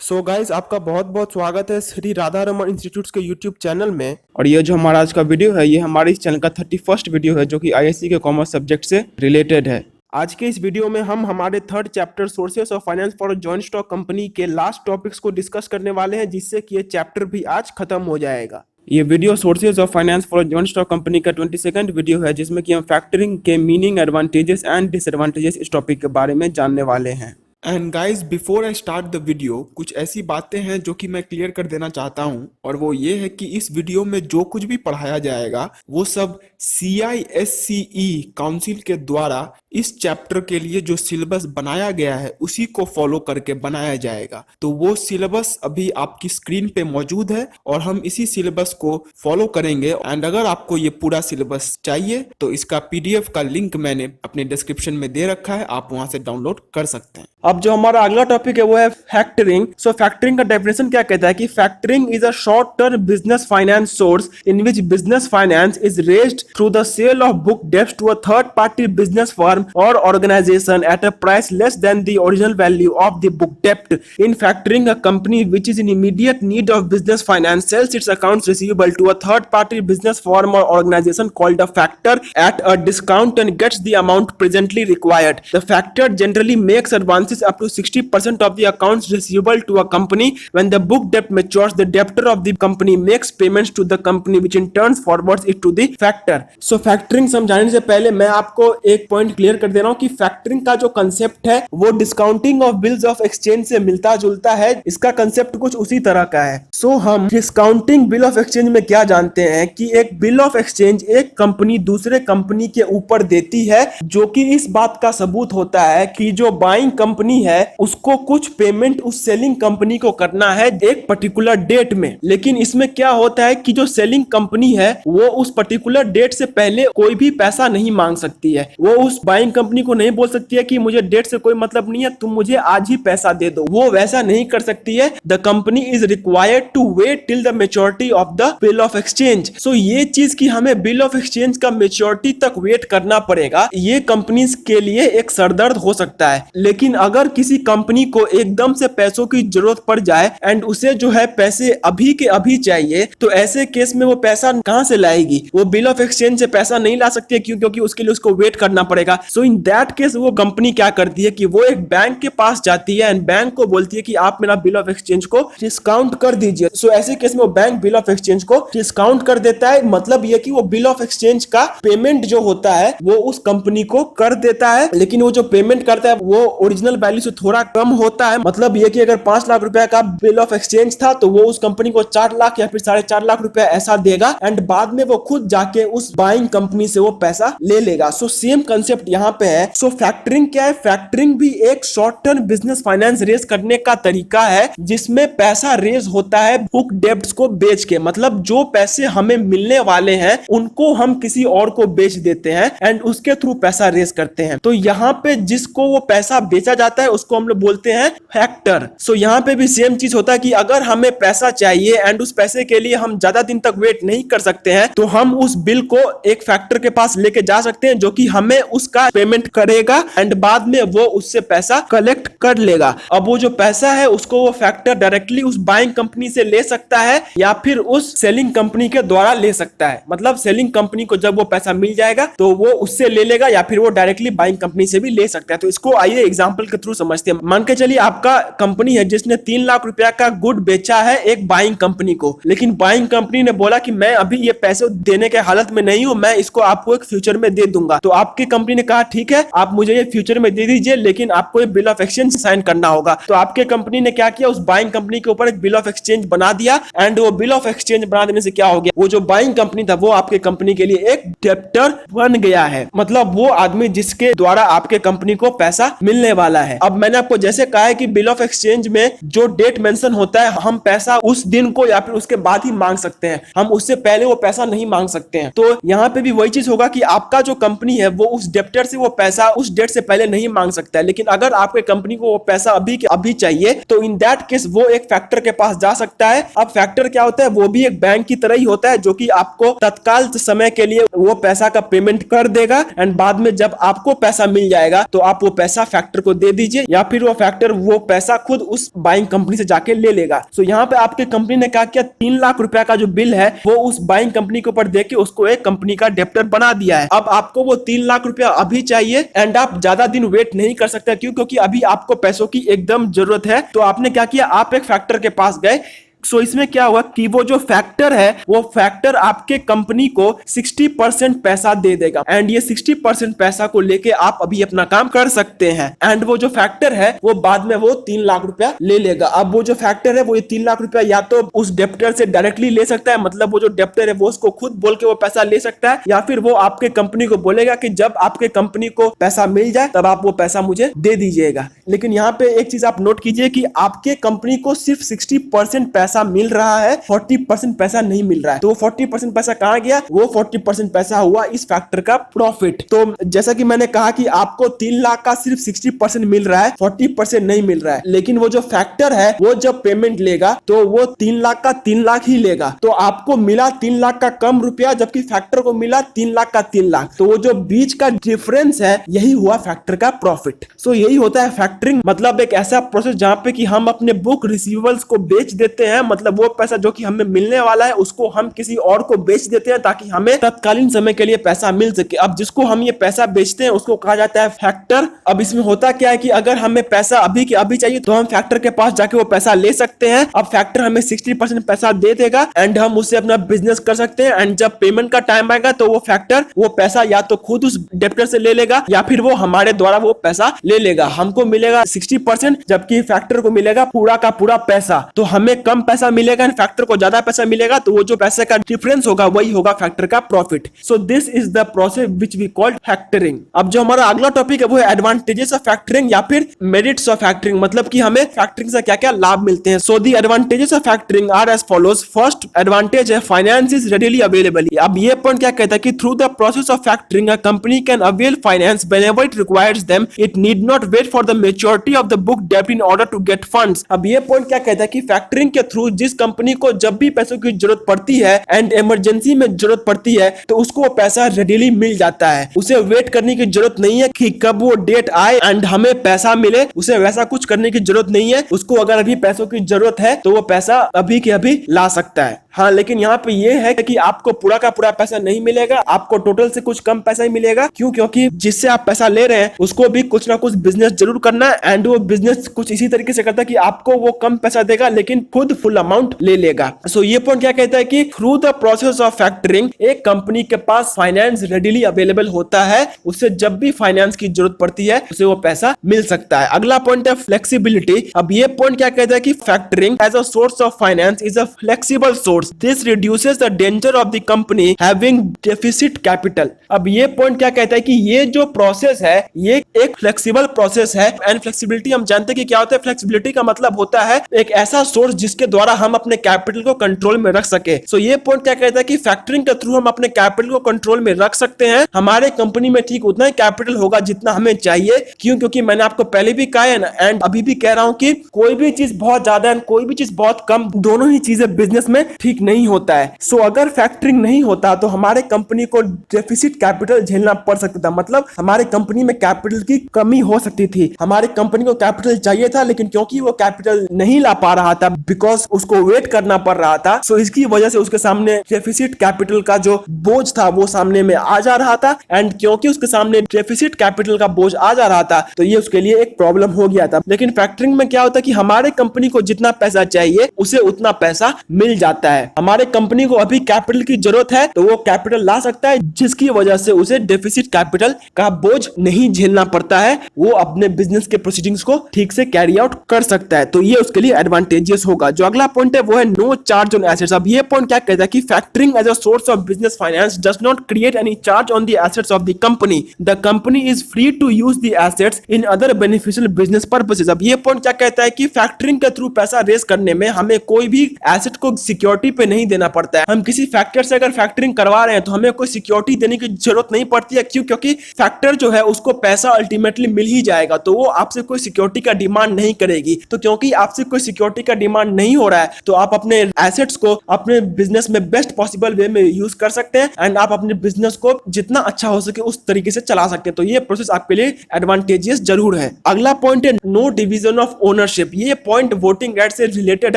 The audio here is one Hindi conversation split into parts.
सो गाइस आपका बहुत बहुत स्वागत है श्री राधा रमन इंस्टीट्यूट के यूट्यूब चैनल में। और ये जो हमारा आज का वीडियो है, ये हमारे इस चैनल का 31st वीडियो है जो कि आईएससी के कॉमर्स सब्जेक्ट से रिलेटेड है। आज के इस वीडियो में हम हमारे third chapter sources of finance for joint stock company के लास्ट टॉपिक्स को डिस्कस करने वाले हैं, जिससे कि ये चैप्टर भी आज खत्म हो जाएगा। ये video sources of finance for joint stock company का 22nd वीडियो है, जिसमें कि हम फैक्टरिंग के मीनिंग, एडवांटेजेस एंड डिसएडवांटेजेस इस टॉपिक के बारे में जानने वाले हैं। And guys before I start the video, कुछ ऐसी बातें हैं जो कि मैं क्लियर कर देना चाहता हूं, और वो ये है कि इस वीडियो में जो कुछ भी पढ़ाया जाएगा वो सब CISCE काउंसिल के द्वारा इस चैप्टर के लिए जो सिलेबस बनाया गया है उसी को फॉलो करके बनाया जाएगा। तो वो सिलेबस अभी आपकी स्क्रीन पे मौजूद है और हम इसी सिलेबस को फॉलो करेंगे। एंड अगर आपको ये पूरा सिलेबस चाहिए तो इसका PDF का लिंक मैंने अपने डिस्क्रिप्शन में दे रखा है, आप वहां से डाउनलोड कर सकते हैं। अब जो हमारा अगला टॉपिक है वो है फैक्टरिंग। सो फैक्टरिंग का डेफिनेशन क्या कहता है कि factoring is a short term business finance source in which business finance is raised through the sale of book debts to a third party business firm or organization at a price less than the original value of the book debt. In factoring, a company which is in immediate need of business finance sells its accounts receivable to a third party business firm or organization called a factor at a discount and gets the amount presently required. The factor generally makes advances up to 60% of the accounts receivable to a company. When the book debt matures, the debtor of the company makes payments to the company, which in turn forwards it to the factor. So factoring समझाने से पहले मैं आपको एक पॉइंट क्लियर कर दे रहा हूं कि फैक्टरिंग का जो कंसेप्ट है वो discounting of bills of exchange से मिलता जुलता है। इसका कंसेप्ट कुछ उसी तरह का है। सो हम डिस्काउंटिंग बिल ऑफ एक्सचेंज में क्या जानते हैं कि एक बिल ऑफ एक्सचेंज एक कंपनी दूसरे कंपनी के ऊपर देती है, जो कि इस बात का सबूत होता है कि जो बाइंग कंपनी है उसको कुछ पेमेंट उस सेलिंग कंपनी को करना है एक पर्टिकुलर डेट में। लेकिन इसमें क्या होता है कि जो सेलिंग कंपनी है वो उस पर्टिकुलर डेट से पहले कोई भी पैसा नहीं मांग सकती है। वो उस बाइंग कंपनी को नहीं बोल सकती है कि मुझे डेट से कोई मतलब नहीं है, तुम मुझे आज ही पैसा दे दो। वो वैसा नहीं कर सकती है। The company is required to wait till the maturity of the bill of exchange. So ये चीज कि हमें बिल ऑफ एक्सचेंज का मेच्योरिटी तक वेट करना पड़ेगा, ये कंपनीज के लिए एक सरदर्द हो सकता है। लेकिन अगर किसी कंपनी को एकदम से पैसों की जरूरत पड़ जाए एंड उसे जो है पैसे अभी के अभी चाहिए, तो ऐसे केस में वो पैसा कहां से लाएगी? वो बिल ऑफ एक्सचेंज से पैसा नहीं ला सकती है। क्यों? क्योंकि उसके लिए उसको वेट करना पड़ेगा। सो इन दैट केस वो कंपनी क्या करती है कि वो एक बैंक के पास जाती है एंड बैंक को बोलती है कि आप मेरा बिल ऑफ एक्सचेंज को डिस्काउंट कर दीजिए। सो ऐसे केस में वो बैंक बिल ऑफ एक्सचेंज को डिस्काउंट कर देता है। मतलब ये कि वो बिल ऑफ एक्सचेंज का पेमेंट जो होता है वो उस कंपनी को कर देता है, लेकिन वो जो पेमेंट करता है वो ओरिजिनल वैल्यू से थोड़ा कम होता है। मतलब ये कि अगर 5 लाख रुपए का बिल ऑफ एक्सचेंज था तो वो उस कंपनी को 4 लाख या फिर 4.5 लाख रुपए ऐसा देगा एंड बाद में वो खुद जाके उस बाइंग कंपनी से वो पैसा ले लेगा। सो सेम कंसेप्ट यहाँ पे है। सो फैक्टरिंग क्या है? फैक्टरिंग भी एक short term business finance raise करने का तरीका है, जिसमें पैसा रेज होता है बुक डेब्ट्स को बेच के। मतलब जो पैसे हमें मिलने वाले हैं उनको हम किसी और को बेच देते हैं एंड उसके थ्रू पैसा रेज करते हैं। तो यहाँ पे जिसको वो पैसा बेचा जाता है उसको हम लोग बोलते हैं फैक्टर। सो यहाँ पे भी सेम चीज होता है कि अगर हमें पैसा चाहिए एंड उस पैसे के लिए हम ज्यादा दिन तक वेट नहीं कर सकते हैं, तो हम उस बिल को एक फैक्टर के पास लेके जा सकते हैं, जो कि हमें उसका पेमेंट करेगा एंड बाद में वो उससे पैसा कलेक्ट कर लेगा। अब वो जो पैसा है उसको वो फैक्टर डायरेक्टली उस बाइंग कंपनी से ले सकता है या फिर उस सेलिंग कंपनी के द्वारा ले सकता है। मतलब सेलिंग कंपनी को जब वो पैसा मिल जाएगा तो वो उससे ले लेगा या फिर वो डायरेक्टली बाइंग कंपनी से भी ले सकता है। तो इसको आइए एग्जांपल के थ्रू समझते हैं। मान के चलिए आपका कंपनी है जिसने 3 लाख रुपया का गुड बेचा है एक बाइंग कंपनी को, लेकिन बाइंग कंपनी ने बोला कि मैं अभी ये पैसे देने के हालत में नहीं हूं, मैं इसको आपको एक फ्यूचर में दे दूंगा। तो आपकी कंपनी ने कहा ठीक है, आप मुझे ये फ्यूचर में दे दीजिए, लेकिन आपको ये बिल ऑफ एक्सचेंज साइन करना होगा। तो आपके कंपनी ने क्या किया, उस बाइंग कंपनी के ऊपर एक बिल ऑफ एक्सचेंज बना दिया एंड वो बिल ऑफ एक्सचेंज बना देने से क्या हो गया, वो जो बाइंग कंपनी था वो आपके कंपनी के लिए एक डेप्टर बन गया है। मतलब वो आदमी जिसके द्वारा आपके कंपनी को पैसा मिलने वाला है। अब मैंने आपको जैसे कहा है कि बिल ऑफ एक्सचेंज में जो डेट मेंशन होता है, हम पैसा उस दिन को या फिर उसके बाद ही मांग सकते हैं, हम उससे पहले वो पैसा नहीं मांग सकते हैं। तो यहाँ पे भी वही चीज होगा कि आपका जो कंपनी है वो उस डेप्टर से वो पैसा उस डेट से पहले नहीं मांग सकता है। लेकिन अगर आपके कंपनी को वो पैसा अभी के अभी चाहिए तो इन दैट केस वो एक फैक्टर के पास जा सकता है। अब फैक्टर क्या होता है, वो भी एक बैंक की तरह ही होता है जो कि आपको तत्काल समय के लिए वो पैसा का पेमेंट कर देगा एंड बाद में जब आपको पैसा मिल जाएगा तो आप वो पैसा फैक्टर को दे दे दीजिए, या फिर वो फैक्टर वो पैसा खुद उस बाइंग कंपनी से जाके ले लेगा। सो यहाँ पे आपके कंपनी ने क्या किया, 3 लाख रुपया का जो बिल है वो उस बाइंग कंपनी के ऊपर देके उसको एक कंपनी का डेप्टर बना दिया है। अब आपको वो 3 लाख रुपया अभी चाहिए एंड आप ज्यादा दिन वेट नहीं कर सकते। क्यों? क्योंकि अभी आपको पैसों की एकदम जरूरत है। तो आपने क्या किया, आप एक फैक्टर के पास गए। सो इसमें क्या हुआ कि वो जो फैक्टर है वो फैक्टर आपके कंपनी को 60% पैसा दे देगा एंड ये 60% पैसा को लेके आप अभी अपना काम कर सकते हैं। एंड वो जो फैक्टर है वो बाद में वो 3 लाख रुपया ले लेगा। अब वो जो फैक्टर है वो ये 3 लाख रुपया या तो उस डेप्टर से डायरेक्टली ले सकता है, मतलब वो जो डेप्टर है वो उसको खुद बोल के वो पैसा ले सकता है, या फिर वो आपके कंपनी को बोलेगा कि जब आपके कंपनी को पैसा मिल जाए तब आप वो पैसा मुझे दे दीजिएगा। लेकिन यहाँ पे एक चीज आप नोट कीजिए कि आपके कंपनी को सिर्फ 60% पैसा मिल रहा है, 40% पैसा नहीं मिल रहा है। तो वो 40% पैसा कहां गया, वो 40% पैसा हुआ इस फैक्टर का प्रॉफिट। तो जैसा कि मैंने कहा कि आपको 3 लाख का सिर्फ 60% मिल रहा है, 40% नहीं मिल रहा है। लेकिन वो जो फैक्टर है वो जब पेमेंट लेगा तो वो 3 लाख का 3 लाख ही लेगा। तो आपको मिला 3 लाख का कम रुपया, जबकि फैक्टर को मिला 3 लाख का 3 लाख। तो वो जो बीच का डिफरेंस है यही हुआ फैक्टर का प्रॉफिट। सो यही होता है फैक्टरिंग, मतलब एक ऐसा प्रोसेस जहां पे कि हम अपने बुक रिसीवेबल्स को बेच देते हैं, मतलब वो पैसा जो कि हमें मिलने वाला है उसको हम किसी और को बेच देते हैं ताकि हमें तत्कालीन समय के लिए पैसा मिल सके। अब जिसको हम ये पैसा बेचते हैं उसको कहा जाता है फैक्टर। अब इसमें होता क्या है कि अगर हमें पैसा अभी के अभी चाहिए तो हम फैक्टर के पास जाके वो पैसा ले सकते हैं। अब फैक्टर हमें 60% पैसा दे देगा एंड हम उससे अपना बिजनेस कर सकते हैं। एंड जब पेमेंट का टाइम आएगा तो वो फैक्टर वो पैसा या तो खुद उस डेप्टर से ले लेगा या फिर वो हमारे द्वारा वो पैसा ले लेगा। हमको मिलेगा 60% जबकि फैक्टर को मिलेगा पूरा का पूरा पैसा। तो हमें कम पैसा मिलेगा एंड फैक्टर को ज्यादा पैसा मिलेगा, तो वो जो पैसे का डिफरेंस होगा वही होगा फैक्टर का profit. So this is the process which we called factoring. अब जो हमारा अगला टॉपिक है वो है एडवांटेजेस ऑफ फैक्टरिंग या फिर मेरिट्स ऑफ फैक्टरिंग, मतलब कि हमें फैक्टरिंग से क्या क्या लाभ मिलते हैं। So the advantages of factoring are as follows. First advantage है फाइनेंस इज रेडिली अवेलेबल। अब ये पॉइंट क्या कहता है कि through the process of factoring a company can avail finance whenever it requires them. It need not wait for the maturity of the book डेब्ट in order to get funds. अब ये पॉइंट क्या कहता है कि फैक्टरिंग के थ्रू जिस कंपनी को जब भी पैसों की जरूरत पड़ती है एंड इमरजेंसी में जरूरत पड़ती है तो उसको वो पैसा रेडिली मिल जाता है। उसे वेट करने की जरूरत नहीं है कि कब वो डेट आए एंड हमें पैसा मिले, उसे वैसा कुछ करने की जरूरत नहीं है। उसको अगर अभी पैसों की जरूरत है तो वो पैसा अभी के अभी ला सकता है। हाँ, लेकिन यहाँ पे ये है कि आपको पूरा का पूरा पैसा नहीं मिलेगा, आपको टोटल से कुछ कम पैसा ही मिलेगा। क्यों? क्योंकि जिससे आप पैसा ले रहे हैं उसको भी कुछ ना कुछ बिजनेस जरूर करना है एंड वो बिजनेस कुछ इसी तरीके से करता है कि आपको वो कम पैसा देगा लेकिन खुद फुल अमाउंट ले लेगा। सो ये पॉइंट क्या कहता है कि through the process of factoring एक कंपनी के पास फाइनेंस रेडिली अवेलेबल होता है, उसे जब भी फाइनेंस की जरूरत पड़ती है उसे वो पैसा मिल सकता है। अगला पॉइंट है फ्लेक्सिबिलिटी। अब ये पॉइंट क्या कहता है कि factoring as a source of finance is a flexible source. This reduces the danger of the company having deficit capital। अब ये पॉइंट क्या कहता है कि ये जो प्रोसेस है ये एक फ्लेक्सिबल प्रोसेस है एंड फ्लेक्सिबिलिटी हम जानते हैं कि क्या होता है। फ्लेक्सिबिलिटी का मतलब होता है एक ऐसा सोर्स जिसके द्वारा हम अपने कैपिटल को कंट्रोल में रख सके। सो ये पॉइंट क्या कहता है कि फैक्टरिंग के थ्रू हम अपने कैपिटल को कंट्रोल में रख सकते हैं। हमारे कंपनी में ठीक उतना ही कैपिटल होगा जितना हमें चाहिए। क्यों? क्योंकि मैंने आपको पहले भी कहा है एंड अभी भी कह रहा हूं कि कोई भी चीज बहुत ज्यादा एंड कोई भी चीज बहुत कम, दोनों ही चीजें बिजनेस में ठीक नहीं होता है। सो अगर फैक्टरिंग नहीं होता तो हमारे कंपनी को डेफिसिट कैपिटल झेलना पड़ सकता था, मतलब हमारे कंपनी में कैपिटल की कमी हो सकती थी। हमारे कंपनी को कैपिटल चाहिए था लेकिन क्योंकि वो कैपिटल नहीं ला पा रहा था बिकॉज उसको वेट करना पड़ रहा था, सो इसकी वजह से उसके सामने डेफिसिट कैपिटल का जो बोझ था वो सामने में आ जा रहा था। एंड क्योंकि उसके सामने डेफिसिट कैपिटल का बोझ आ जा रहा था तो ये उसके लिए एक प्रॉब्लम हो गया था। लेकिन फैक्टरिंग में क्या होता है कि हमारे कंपनी को जितना पैसा चाहिए उसे उतना पैसा मिल जाता है। हमारे कंपनी को अभी कैपिटल की जरूरत है तो वो कैपिटल ला सकता है, जिसकी वजह से उसे डेफिसिट कैपिटल का बोझ नहीं झेलना पड़ता है। वो अपने बिजनेस के प्रोसीडिंग्स को ठीक से कैरी आउट कर सकता है, तो ये उसके लिए एडवांटेजेस होगा। जो अगला पॉइंट है वो है नो चार्ज ऑन एसेट्स। अब ये पॉइंट क्या कहता है कि factoring as a source of business finance does not create any charge on the assets of the company. The company is free to use the assets in other beneficial business purposes. अब ये पॉइंट क्या कहता है कि फैक्टरिंग के थ्रू पैसा रेज करने में हमें कोई भी एसेट को सिक्योरिटी पे नहीं देना पड़ता है। हम किसी फैक्टर से अगर फैक्टरिंग करवा रहे हैं तो हमें कोई सिक्योरिटी देने की जरूरत नहीं पड़ती है। क्यों? क्योंकि फैक्टर जो है उसको पैसा अल्टीमेटली मिल ही जाएगा, तो वो आपसे कोई सिक्योरिटी का डिमांड नहीं करेगी। तो क्योंकि आपसे कोई सिक्योरिटी का डिमांड नहीं हो रहा है तो आप अपने एसेट्स को अपने बिजनेस में बेस्ट पॉसिबल वे में यूज कर सकते हैं एंड आप अपने बिजनेस को जितना अच्छा हो सके उस तरीके से चला सकते हैं। तो ये प्रोसेस आपके लिए एडवांटेजियस जरूर है। अगला पॉइंट है नो डिवीजन ऑफ ओनरशिप। ये पॉइंट वोटिंग राइट से रिलेटेड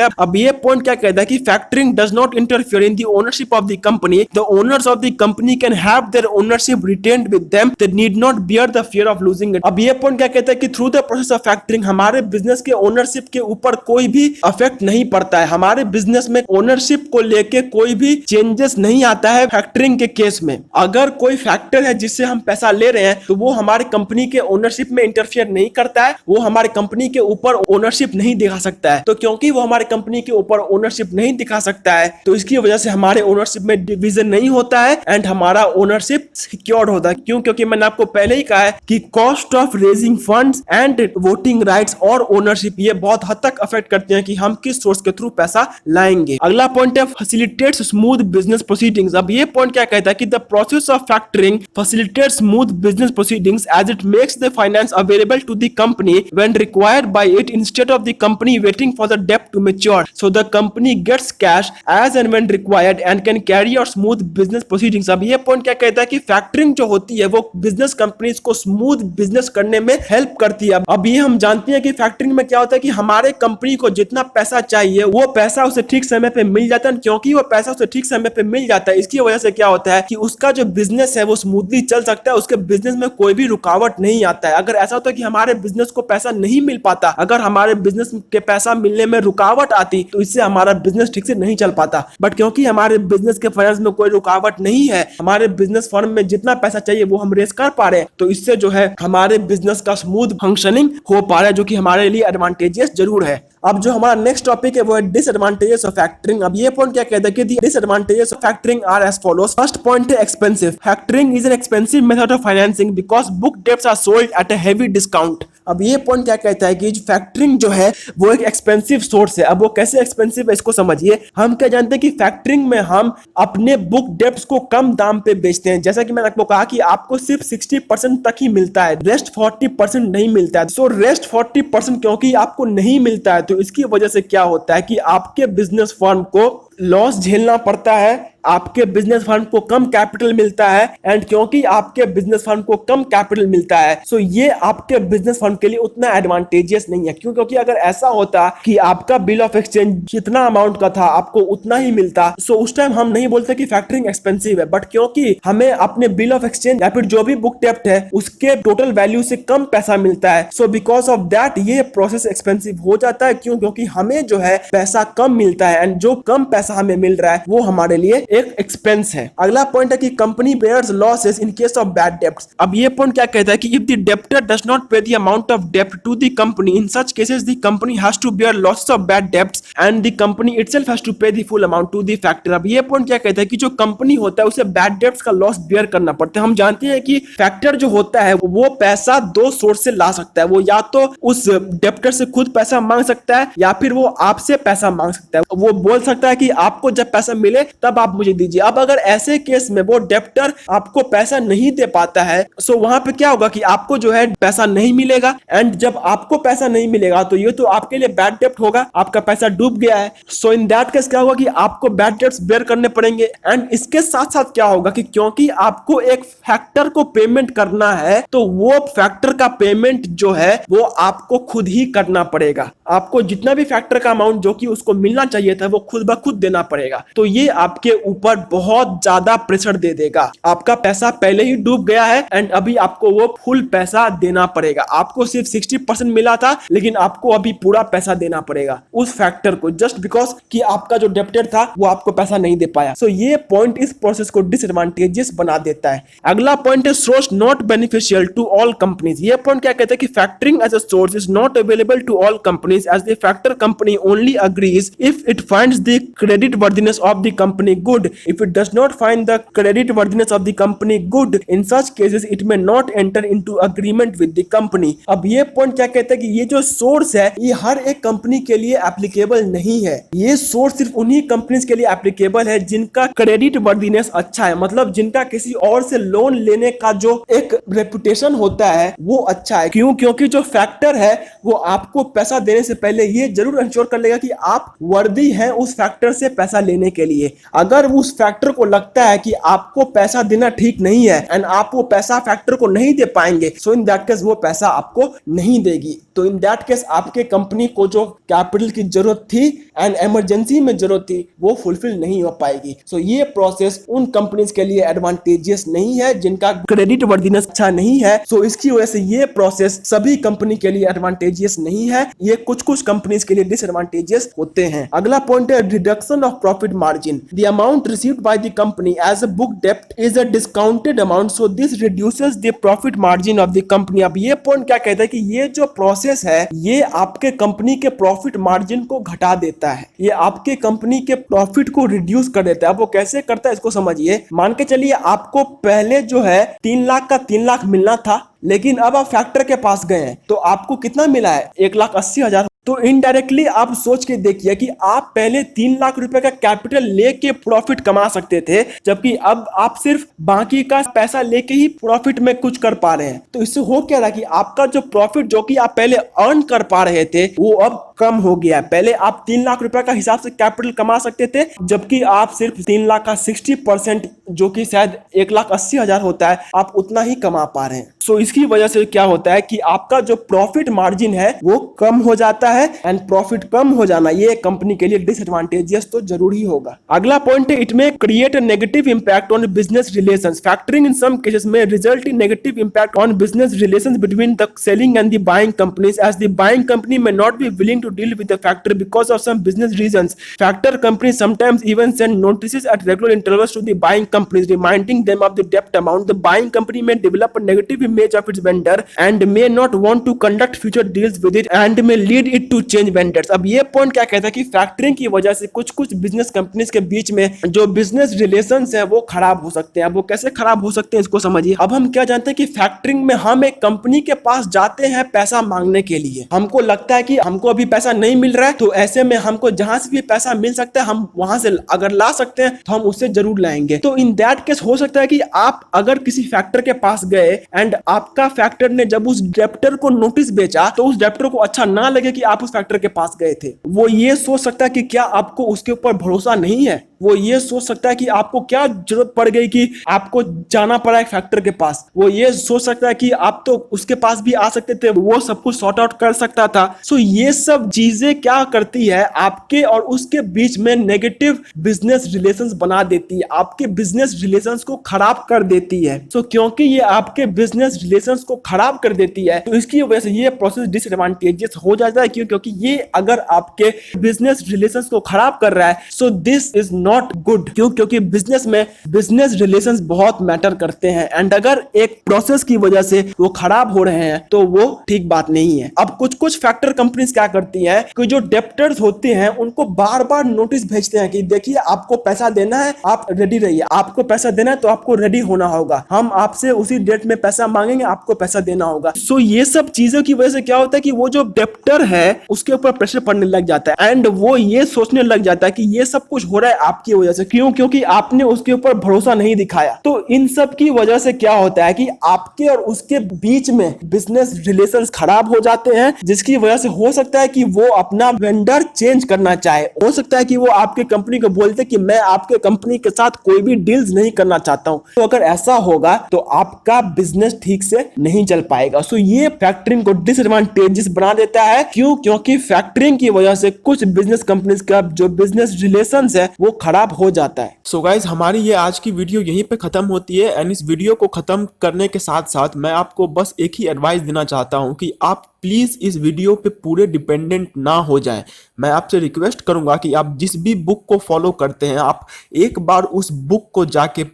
है। अब ये पॉइंट क्या कहता है कि factoring does not interfere in the ownership of the company. The owners of the company can have their ownership retained with them, they need not bear the fear of losing it. अब ये पॉइंट क्या कहता है कि through the process of factoring हमारे बिजनेस के ओनरशिप के ऊपर कोई भी अफेक्ट नहीं पड़ता है। हमारे बिजनेस में ओनरशिप को लेके कोई भी चेंजेस नहीं आता है फैक्टरिंग के केस में। अगर कोई फैक्टर है जिससे हम पैसा ले रहे हैं तो वो हमारे कंपनी के ओनरशिप में इंटरफियर नहीं करता है, वो हमारे कंपनी के ऊपर ओनरशिप नहीं दिखा सकता है। तो क्योंकि वो हमारे कंपनी के ऊपर ओनरशिप नहीं दिखा सकता है तो इसकी वजह से हमारे ओनरशिप में डिवीजन नहीं होता है एंड हमारा ओनरशिप सिक्योर्ड होता है। क्यों? क्योंकि मैंने आपको पहले ही कहा है कि cost of raising funds and voting rights और ओनरशिप ये बहुत हद तक अफेक्ट करते हैं कि हम किस सोर्स के थ्रू पैसा लाएंगे। अगला पॉइंट है फैसिलिटेट्स स्मूथ बिजनेस प्रोसीडिंग्स। अब ये पॉइंट क्या कहता है कि the process of factoring facilitates smooth business proceedings as it makes the finance available to the company when required by it instead of the company waiting for the डेब्ट to mature. So the company gets cash as and when required and can carry out smooth business proceedings. अब ये पॉइंट क्या कहता है कि फैक्टरिंग जो होती है वो बिजनेस कंपनीज को स्मूथ बिजनेस करने में हेल्प करती है। अब ये हम जानते हैं कि फैक्टरिंग में क्या होता है कि हमारे कंपनी को जितना पैसा चाहिए वो पैसा उसे ठीक समय पे मिल जाता है। क्योंकि वो पैसा उसे ठीक समय पे मिल जाता है इसकी वजह से क्या होता है कि उसका जो बिजनेस है वो स्मूथली चल सकता है, उसके बिजनेस में कोई भी रुकावट नहीं आता है। अगर ऐसा होता है कि हमारे बिजनेस को पैसा नहीं मिल पाता, अगर हमारे बिजनेस के पैसा मिलने में रुकावट आती तो इससे हमारा बिजनेस ठीक से नहीं चल पाता। बट क्योंकि हमारे बिजनेस के फाइनेंस में कोई रुकावट नहीं है, हमारे बिजनेस फर्म में जितना पैसा चाहिए वो हम रेस कर पा रहे हैं, तो इससे जो है हमारे बिजनेस का स्मूथ फंक्शनिंग हो पा रहा है, जो कि हमारे लिए एडवांटेजियस जरूर है। अब जो हमारा नेक्स्ट टॉपिक है वो है डिसएडवांटेजेस ऑफ फैक्टरिंग। अब ये पॉइंट क्या कहता है कि disadvantages of factoring are as follows. First point है expensive. Factoring is an expensive method of financing because book debts are sold at a heavy discount. अब ये पॉइंट क्या कहता है कि फैक्टरिंग जो है वो एक एक्सपेंसिव सोर्स है। अब वो कैसे एक्सपेंसिव है इसको समझिए। हम क्या जानते हैं कि फैक्टरिंग में हम अपने बुक डेब्ट्स को कम दाम पे बेचते हैं। जैसा कि मैंने आपको कहा कि आपको सिर्फ 60% तक ही मिलता है, रेस्ट 40% नहीं मिलता है। सो रेस्ट 40% क्योंकि आपको नहीं मिलता है तो इसकी वजह से क्या होता है कि आपके बिजनेस फर्म को लॉस झेलना पड़ता है, आपके बिजनेस फर्म को कम कैपिटल मिलता है एंड क्योंकि आपके बिजनेस फर्म को कम कैपिटल मिलता है सो ये आपके बिजनेस फर्म के लिए उतना एडवांटेजियस नहीं है। क्यों? क्योंकि अगर ऐसा होता कि आपका बिल ऑफ एक्सचेंज जितना अमाउंट का था आपको उतना ही मिलता सो उस टाइम हम नहीं बोलते कि फैक्टरिंग एक्सपेंसिव है। बट क्योंकि हमें अपने बिल ऑफ एक्सचेंज या फिर जो भी बुक डेब्ट है उसके टोटल वैल्यू से कम पैसा मिलता है, सो बिकॉज ऑफ दैट ये प्रोसेस एक्सपेंसिव हो जाता है। क्यों? क्योंकि हमें जो है पैसा कम मिलता है एंड जो कम पैसा हमें मिल रहा है वो हमारे लिए एक एक्सपेंस है। अगला पॉइंट है कि company bears losses in case of bad debts. अब ये पॉइंट क्या कहता है कि if the debtor does not pay the amount of डेब्ट to the company in such cases the company has to bear losses of bad debts and the company itself has to pay the full amount to the factor. अब ये पॉइंट क्या कहता है कि जो कंपनी होता है उसे बैड डेब्ट्स का लॉस बेयर करना पड़ता है। हम जानते हैं कि फैक्टर जो होता है वो पैसा दो सोर्स से ला सकता है। वो या तो उस डेब्टर से खुद पैसा मांग सकता है या फिर वो आपसे पैसा मांग सकता है। वो बोल सकता है कि आपको जब पैसा मिले तब आप मुझे दीजिए। अब अगर ऐसे केस में वो डेब्टर आपको पैसा नहीं दे पाता है सो वहां पे क्या होगा कि आपको जो है पैसा नहीं मिलेगा एंड जब आपको पैसा नहीं मिलेगा तो ये तो आपके लिए बैड डेब्ट होगा, आपका पैसा डूब गया है। सो इन दैट केस क्या होगा कि आपको बैड डेब्ट्स बेयर करने पड़ेंगे एंड इसके साथ साथ क्या होगा कि क्योंकि आपको एक फैक्टर को पेमेंट करना है तो वो फैक्टर का पेमेंट जो है वो आपको खुद ही करना पड़ेगा। आपको जितना भी फैक्टर का अमाउंट जो कि उसको मिलना चाहिए था वो खुद ब खुद देना पड़ेगा। तो ये आपके ऊपर बहुत ज्यादा प्रेशर दे देगा। आपका पैसा पहले ही डूब गया है एंड अभी आपको वो फुल पैसा देना पड़ेगा। आपको सिर्फ 60% मिला था लेकिन आपको अभी पूरा पैसा देना पड़ेगा उस फैक्टर को, जस्ट बिकॉज कि आपका जो डेब्टर था वो आपको पैसा नहीं दे पाया। सो ये पॉइंट इस प्रोसेस को डिसएडवांटेजेस बना देता है। अगला पॉइंट है source not beneficial to all companies. ये पॉइंट क्या कहता है कि factoring as a source is not available to all companies as the factor company only agrees if it finds the credit worthiness of the company good, if it does not find the credit worthiness of the company good, in such cases it may not enter into agreement with the company. अब ये पॉइंट क्या कहता है कि ये जो सोर्स है ये हर एक कंपनी के लिए एप्लीकेबल नहीं है। ये सोर्स सिर्फ उन्हीं कंपनीज के लिए एप्लीकेबल है जिनका क्रेडिट वर्दीनेस अच्छा है, मतलब जिनका किसी और से लोन लेने का जो एक रेपुटेशन होता है वो अच्छा है। क्यों? क्योंकि जो फैक्टर है वो आपको पैसा देने से पहले ये जरूर इंश्योर कर लेगा कि आप वर्दी हैं उस फैक्टर से पैसा लेने के लिए। अगर उस फैक्टर को लगता है कि आपको पैसा देना ठीक नहीं है एंड आप वो पैसा फैक्टर को नहीं दे पाएंगे, सो इन दैट केस वो पैसा आपको नहीं देगी। तो इन दैट केस आपके कंपनी को जो कैपिटल की जरूरत थी एंड इमरजेंसी में जरूरत थी वो फुलफिल नहीं हो पाएगी। सो ये प्रोसेस उन कंपनीज के लिए एडवांटेजियस नहीं है जिनका क्रेडिट वर्दीनेस अच्छा नहीं है। सो इसकी वजह से ये प्रोसेस सभी कंपनी के लिए एडवांटेजियस नहीं है, ये कुछ कुछ कंपनीज के लिए डिसएडवांटेजियस होते हैं। अगला पॉइंट है reduction of profit margin. The amount received by the company as a book डेप्ट is a discounted amount, so this reduces the profit margin of the company. अब ये पॉइंट क्या कहता है कि ये जो प्रोसेस है ये आपके कंपनी के प्रॉफिट मार्जिन को घटा देता है, ये आपके कंपनी के प्रॉफिट को रिड्यूस कर देता है। अब वो कैसे करता है इसको समझिए। मान के चलिए आपको पहले जो है 3 लाख का 3 लाख मिलना था, लेकिन अब आप फैक्टर के पास गए हैं तो आपको कितना मिला है? 1,80,000। तो इनडायरेक्टली आप सोच के देखिए कि आप पहले 3 लाख रुपए का कैपिटल लेके प्रॉफिट कमा सकते थे, जबकि अब आप सिर्फ बाकी का पैसा लेके ही प्रॉफिट में कुछ कर पा रहे हैं। तो इससे हो क्या रहा कि आपका जो प्रॉफिट जो कि आप पहले अर्न कर पा रहे थे वो अब कम हो गया। पहले आप 3 लाख रुपए का हिसाब से कैपिटल कमा सकते थे, जबकि आप सिर्फ 3 लाख का 60% जो कि शायद 1,80,000 होता है आप उतना ही कमा पा रहे हैं। सो इसकी वजह से क्या होता है कि आपका जो प्रॉफिट मार्जिन है वो कम हो जाता है एंड प्रॉफिट कम हो जाना ये कंपनी के लिए डिसएडवांटेजियस तो जरूर ही होगा। अगला पॉइंट है it may create a negative impact on business relations. Factoring in some cases may result in negative impact on business relations between the selling and the buying companies, as the buying company may not be willing to deal with the factor because of some business reasons. Factor companies sometimes even send notices at regular intervals to the buying companies reminding them of the debt amount. The buying company may develop a negative image of its vendor and may not want to conduct future deals with it and may lead it to change vendors. अब ये पॉइंट क्या कहता है कि फैक्टरिंग की वजह से कुछ कुछ बिजनेस कंपनीज के बीच में जो बिजनेस रिलेशंस है वो खराब हो सकते हैं। अब वो कैसे खराब हो सकते हैं इसको समझिए। अब हम क्या जानते हैं कि फैक्टरिंग में हम एक कंपनी के पास जाते हैं पैसा मांगने के लिए, हमको लगता है कि हमको अभी पैसा नहीं मिल रहा है, तो ऐसे में हमको जहां से भी पैसा मिल सकता है हम वहां से अगर ला सकते हैं तो हम उससे जरूर लाएंगे। तो इन दैट केस हो सकता है कि आप अगर किसी फैक्टर के पास गए एंड आपका फैक्टर ने जब उस डेप्टर को नोटिस बेचा तो उस डेप्टर को अच्छा ना लगे कि आप उस फैक्टर के पास गए थे। वो ये सोच सकता है कि क्या आपको उसके ऊपर भरोसा नहीं है, वो ये सोच सकता है कि आपको क्या जरूरत पड़ गई कि आपको जाना पड़ा एक फैक्टर के पास, वो ये सोच सकता है कि आप तो उसके पास भी आ सकते थे, वो सब कुछ सॉर्ट आउट कर सकता था। सो ये सब चीजें क्या करती है आपके और उसके बीच में नेगेटिव बिजनेस रिलेशंस बना देती है, आपके बिजनेस रिलेशंस को खराब कर देती है। सो क्योंकि ये आपके बिजनेस रिलेशंस को खराब कर देती है तो इसकी वजह से ये प्रोसेस डिसएडवांटेजेस हो जाता है। क्यों? क्योंकि ये अगर आपके बिजनेस रिलेशंस को खराब कर रहा है सो दिस इज नॉट गुड। क्यों? क्योंकि बिजनेस में बिजनेस रिलेशंस बहुत मैटर करते हैं एंड अगर एक प्रोसेस की वजह से वो खराब हो रहे हैं तो वो ठीक बात नहीं है। अब कुछ कुछ फैक्टर कंपनीज क्या करती हैं कि जो डेप्टर्स होते हैं उनको बार बार नोटिस भेजते हैं कि देखिए आपको पैसा देना है, आप रेडी रहिए, आपको पैसा देना है तो आपको रेडी होना होगा, हम आपसे उसी डेट में पैसा मांगेंगे, आपको पैसा देना होगा। सो ये सब चीजों की वजह से क्या होता है कि वो जो डेप्टर है उसके ऊपर प्रेशर पड़ने लग जाता है एंड वो ये सोचने लग जाता है कि ये सब कुछ हो रहा है आपकी वजह से। क्यों? क्योंकि आपने उसके ऊपर भरोसा नहीं दिखाया। तो इन सब की वजह से क्या होता है कि आपके और उसके बीच में बिजनेस रिलेशंस खराब हो जाते हैं, जिसकी वजह से हो सकता है कि वो अपना वेंडर चेंज करना चाहे, हो सकता है कि वो आपके कंपनी को बोलते कि मैं आपके कंपनी के साथ कोई भी डील्स नहीं करना चाहता हूं। तो अगर ऐसा होगा तो आपका बिजनेस ठीक से नहीं चल पाएगा। सो ये फैक्टरिंग को डिसएडवांटेजेस बना देता है। क्यों? क्योंकि फैक्टरिंग की वजह से कुछ बिजनेस कंपनीज का जो बिजनेस रिलेशंस है वो खराब हो जाता है। सो गाइस हमारी ये आज की वीडियो यहीं पे खत्म होती है एंड इस वीडियो को खत्म करने के साथ साथ मैं आपको बस एक ही एडवाइस देना चाहता हूं कि आप प्लीज इस वीडियो पे पूरे डिपेंडेंट ना हो जाएं। मैं आपसे रिक्वेस्ट करूंगा कि आप जिस भी बुक को फॉलो करते हैं आप एक बार उस बुक को जाके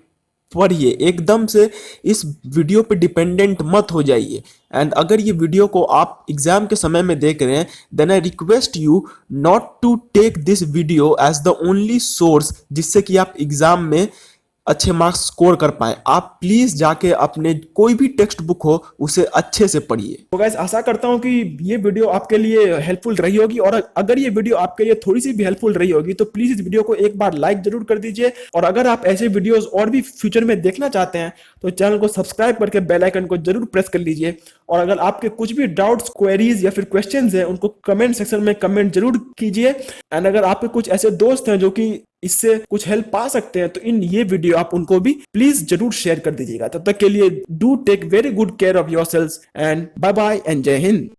पढ़िए, एकदम से इस वीडियो पे डिपेंडेंट मत हो जाइए। एंड अगर ये वीडियो को आप एग्जाम के समय में देख रहे हैं, then I request you not to take this video as the only source जिससे कि आप एग्जाम में अच्छे मार्क्स स्कोर कर पाए। आप प्लीज जाके अपने कोई भी टेक्स्ट बुक हो उसे अच्छे से पढ़िए। तो गाइस, आशा करता हूं कि ये वीडियो आपके लिए हेल्पफुल रही होगी, और अगर ये वीडियो आपके लिए थोड़ी सी भी हेल्पफुल रही होगी तो प्लीज इस वीडियो को एक बार लाइक जरूर कर दीजिए। और अगर आप ऐसे वीडियोस और भी फ्यूचर में देखना चाहते हैं तो चैनल को सब्सक्राइब करके बेल आइकन को जरूर प्रेस कर लीजिए। और अगर आपके कुछ भी डाउट्स, क्वेरीज या फिर क्वेश्चंस हैं उनको कमेंट सेक्शन में कमेंट जरूर कीजिए। एंड अगर आपके कुछ ऐसे दोस्त हैं जो कि इससे कुछ हेल्प पा सकते हैं तो इन ये वीडियो आप उनको भी प्लीज जरूर शेयर कर दीजिएगा। तब तक के लिए do take very good care of yourselves and bye bye and जय हिंद।